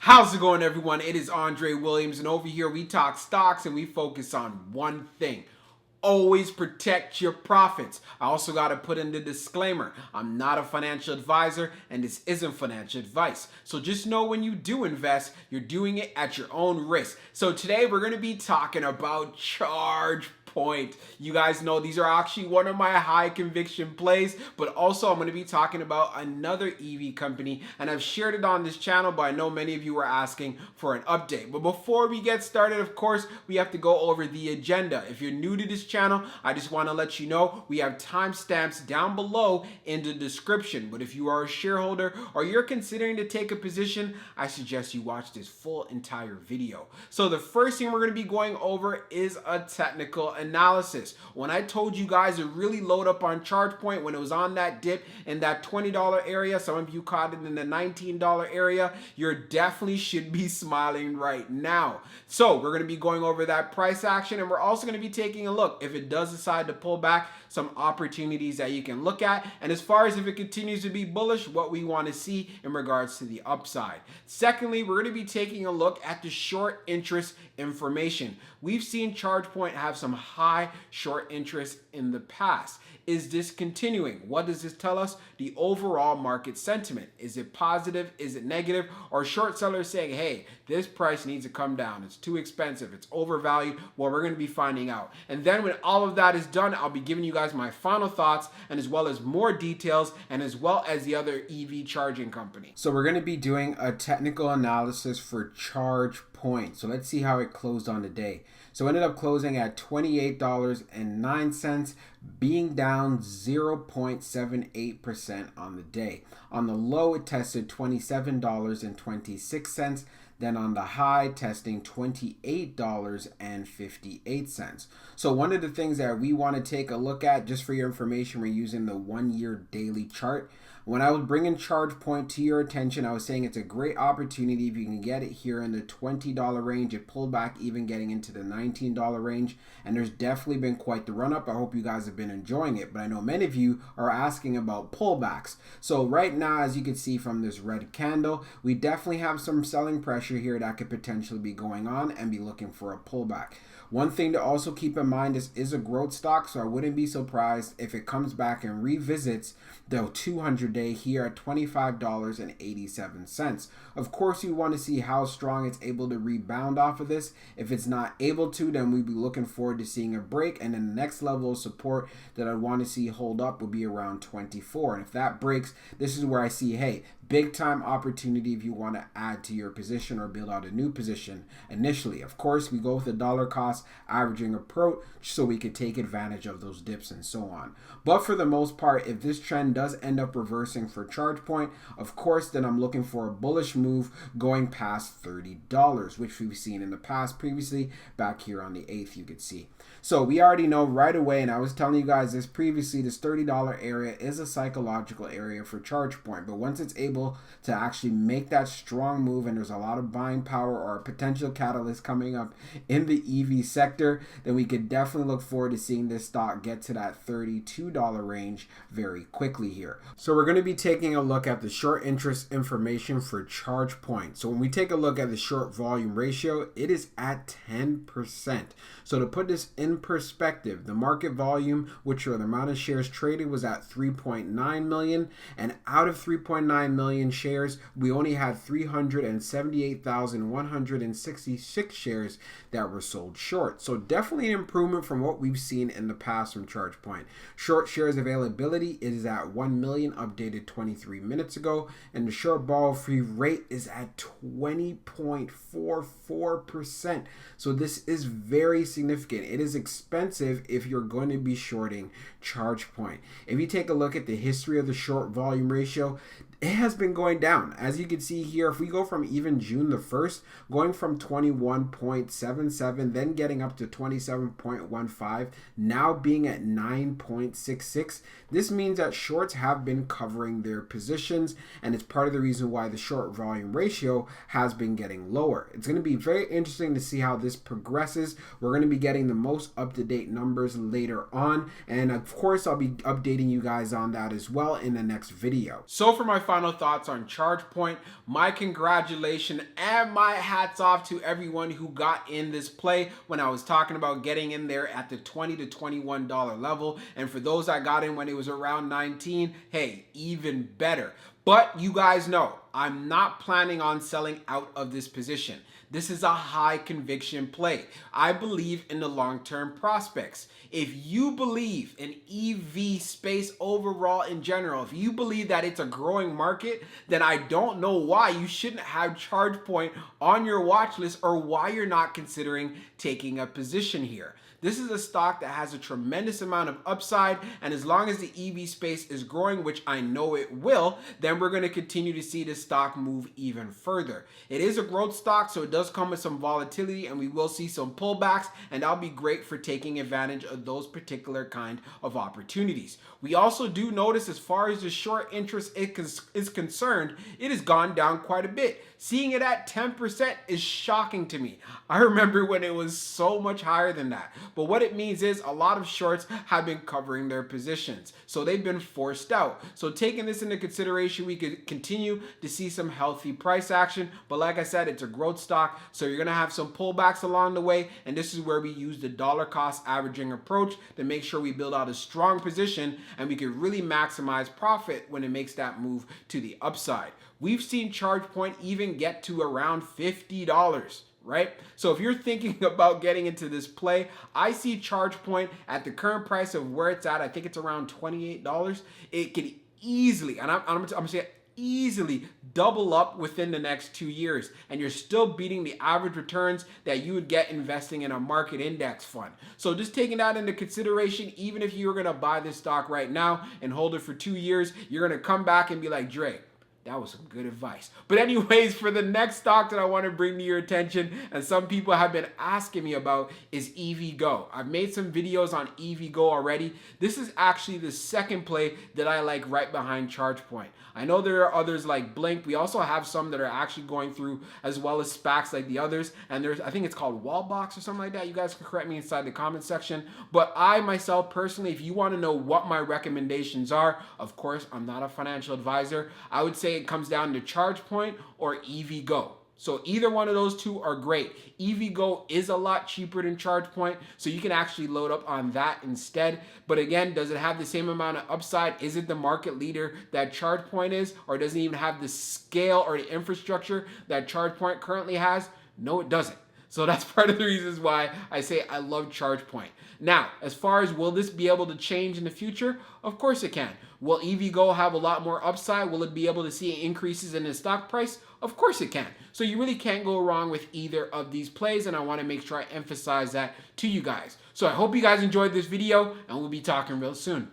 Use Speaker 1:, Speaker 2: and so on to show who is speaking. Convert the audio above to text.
Speaker 1: How's it going, everyone? It is Andre Williams, and over here we talk stocks and we focus on one thing. Always protect your profits. I also got to put in the disclaimer. I'm not a financial advisor and this isn't financial advice. So just know when you do invest, you're doing it at your own risk. So today we're going to be talking about ChargePoint. You guys know these are actually one of my high conviction plays, but also I'm going to be talking about another EV company, and I've shared it on this channel, but I know many of you are asking for an update. But before we get started, of course, we have to go over the agenda. If you're new to this channel, I just want to let you know we have timestamps down below in the description. But if you are a shareholder or you're considering to take a position, I suggest you watch this full entire video. So the first thing we're going to be going over is a technical analysis. When I told you guys to really load up on ChargePoint when it was on that dip in that $20 area, some of you caught it in the $19 area, you definitely should be smiling right now. So we're going to be going over that price action, and we're also going to be taking a look if it does decide to pull back, some opportunities that you can look at, and as far as if it continues to be bullish, what we want to see in regards to the upside. Secondly, we're going to be taking a look at the short interest information. We've seen ChargePoint have some high short interest in the past. Is this continuing? What does this tell us? The overall market sentiment. Is it positive? Is it negative? Or short sellers saying, hey, this price needs to come down. It's too expensive. It's overvalued. Well, we're going to be finding out. And then when all of that is done, I'll be giving you guys my final thoughts, and as well as more details, and as well as the other EV charging company. So we're going to be doing a technical analysis for ChargePoint. So let's see how it closed on the day. So it ended up closing at $28.09, being down 0.78% on the day. On the low, it tested $27.26. Then on the high, testing $28.58. So one of the things that we want to take a look at, just for your information, we're using the 1-year daily chart. When I was bringing ChargePoint to your attention, I was saying it's a great opportunity if you can get it here in the $20 range. It pulled back, even getting into the $19 range, and there's definitely been quite the run up. I hope you guys have been enjoying it, but I know many of you are asking about pullbacks. So right now, as you can see from this red candle, we definitely have some selling pressure here that could potentially be going on and be looking for a pullback. One thing to also keep in mind is a growth stock, so I wouldn't be surprised if it comes back and revisits the 200-day here at $25.87. Of course, you want to see how strong it's able to rebound off of this. If it's not able to, then we'd be looking forward to seeing a break, and then the next level of support that I want to see hold up will be around 24. And if that breaks, this is where I see, hey, big time opportunity if you want to add to your position or build out a new position initially. Of course, we go with the dollar cost averaging approach so we could take advantage of those dips and so on. But for the most part, if this trend does end up reversing for ChargePoint, of course, then I'm looking for a bullish move going past $30, which we've seen in the past previously. Back here on the 8th, you could see. So we already know right away, and I was telling you guys this previously, this $30 area is a psychological area for ChargePoint. But once it's able to actually make that strong move, and there's a lot of buying power or a potential catalyst coming up in the EV sector, then we could definitely look forward to seeing this stock get to that $32 range very quickly here. So we're going to be taking a look at the short interest information for ChargePoint. So when we take a look at the short volume ratio, it is at 10%. So to put this in perspective, the market volume, which are the amount of shares traded, was at 3.9 million, and out of 3.9 million shares, we only had 378,166 shares that were sold short. So definitely an improvement from what we've seen in the past from ChargePoint. Short shares availability is at 1 million, updated 23 minutes ago, and the short borrow free rate is at 20.44%. So this is very significant. It is expensive if you're going to be shorting ChargePoint. If you take a look at the history of the short volume ratio, it has been going down. As you can see here, if we go from even June the 1st, going from 21.77, then getting up to 27.15, now being at 9.66, this means that shorts have been covering their positions, and it's part of the reason why the short volume ratio has been getting lower. It's going to be very interesting to see how this progresses. We're going to be getting the most up-to-date numbers later on, and of course I'll be updating you guys on that as well in the next video. So for my final thoughts on ChargePoint. My congratulations and my hats off to everyone who got in this play when I was talking about getting in there at the $20 to $21 level. And for those that got in when it was around 19, hey, even better. But you guys know, I'm not planning on selling out of this position. This is a high conviction play. I believe in the long-term prospects. If you believe in EV space overall in general, if you believe that it's a growing market, then I don't know why you shouldn't have ChargePoint on your watch list or why you're not considering taking a position here. This is a stock that has a tremendous amount of upside, and as long as the EV space is growing, which I know it will, then we're going to continue to see this stock move even further. It is a growth stock, so it does come with some volatility, and we will see some pullbacks, and that'll be great for taking advantage of those particular kind of opportunities. We also do notice, as far as the short interest is concerned, it has gone down quite a bit. Seeing it at 10% is shocking to me. I remember when it was so much higher than that. But what it means is a lot of shorts have been covering their positions. So they've been forced out. So taking this into consideration, we could continue to see some healthy price action. But like I said, it's a growth stock. So you're going to have some pullbacks along the way. And this is where we use the dollar cost averaging approach to make sure we build out a strong position and we can really maximize profit when it makes that move to the upside. We've seen ChargePoint even get to around $50. Right? So if you're thinking about getting into this play, I see ChargePoint at the current price of where it's at. I think it's around $28. It could easily, and I'm going to say easily double up within the next 2 years. And you're still beating the average returns that you would get investing in a market index fund. So just taking that into consideration, even if you were going to buy this stock right now and hold it for 2 years, you're going to come back and be like, Dre, that was some good advice. But anyways, for the next stock that I want to bring to your attention, and some people have been asking me about, is EVgo. I've made some videos on EVgo already. This is actually the second play that I like right behind ChargePoint. I know there are others like Blink. We also have some that are actually going through as well as SPACs like the others. And there's, I think it's called Wallbox or something like that. You guys can correct me inside the comment section. But I myself personally, if you want to know what my recommendations are, of course, I'm not a financial advisor. I would say it comes down to ChargePoint or EVgo. So either one of those two are great. EVgo is a lot cheaper than ChargePoint, so you can actually load up on that instead. But again, does it have the same amount of upside? Is it the market leader that ChargePoint is, or does it even have the scale or the infrastructure that ChargePoint currently has? No, it doesn't. So that's part of the reasons why I say I love ChargePoint. Now, as far as will this be able to change in the future? Of course it can. Will EVgo have a lot more upside? Will it be able to see increases in the stock price? Of course it can. So you really can't go wrong with either of these plays, and I want to make sure I emphasize that to you guys. So I hope you guys enjoyed this video, and we'll be talking real soon.